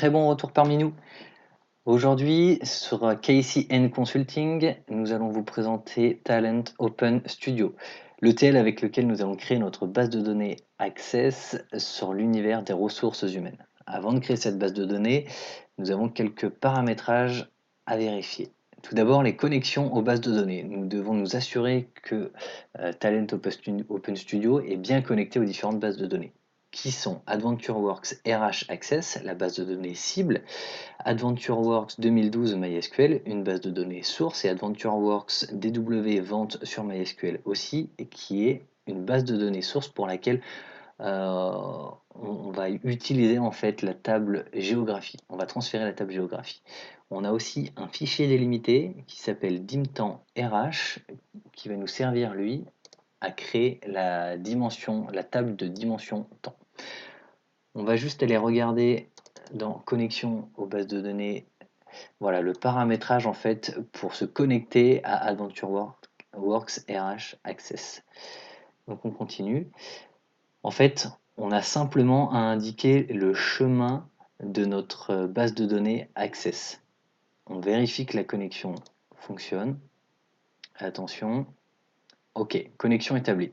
très bon retour parmi nous. Aujourd'hui, sur KCN Consulting, nous allons vous présenter Talent Open Studio, l'ETL avec lequel nous allons créer notre base de données Access sur l'univers des ressources humaines. Avant de créer cette base de données, nous avons quelques paramétrages à vérifier. Tout d'abord, les connexions aux bases de données. Nous devons nous assurer que Talent Open Studio est bien connecté aux différentes bases de données, qui sont AdventureWorks RH Access, la base de données cible, AdventureWorks 2012 MySQL, une base de données source, et AdventureWorks DW Vente sur MySQL aussi, et qui est une base de données source pour laquelle on va utiliser en fait la table géographie. On va transférer la table géographie. On a aussi un fichier délimité qui s'appelle dimtemps RH, qui va nous servir lui à créer la table de dimension temps. On va juste aller regarder dans connexion aux bases de données, voilà le paramétrage en fait pour se connecter à AdventureWorks RH Access. Donc on continue. En fait, on a simplement à indiquer le chemin de notre base de données Access. On vérifie que la connexion fonctionne. Attention. OK, connexion établie.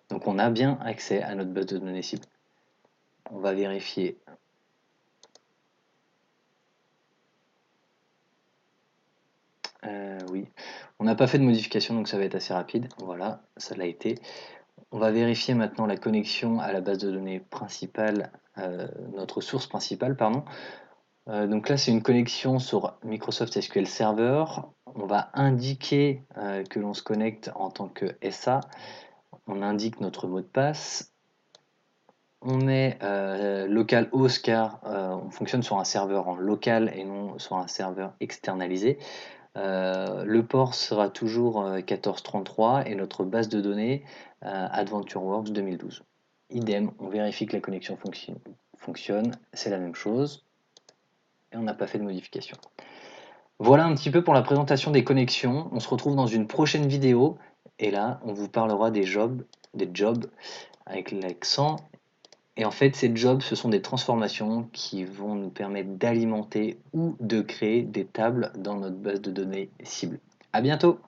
Donc on a bien accès à notre base de données cible. On va vérifier. Oui, on n'a pas fait de modification, donc ça va être assez rapide. Voilà, ça l'a été. On va vérifier maintenant la connexion à la base de données principale, notre source principale, pardon. Donc là, c'est une connexion sur Microsoft SQL Server. On va indiquer que l'on se connecte en tant que SA. On indique notre mot de passe. On met localhost car on fonctionne sur un serveur en local et non sur un serveur externalisé. Le port sera toujours 1433 et notre base de données AdventureWorks 2012. Idem, on vérifie que la connexion fonctionne, c'est la même chose et on n'a pas fait de modification. Voilà un petit peu pour la présentation des connexions. On se retrouve dans une prochaine vidéo et là on vous parlera des jobs avec l'accent. Et en fait, ces jobs, ce sont des transformations qui vont nous permettre d'alimenter ou de créer des tables dans notre base de données cible. À bientôt!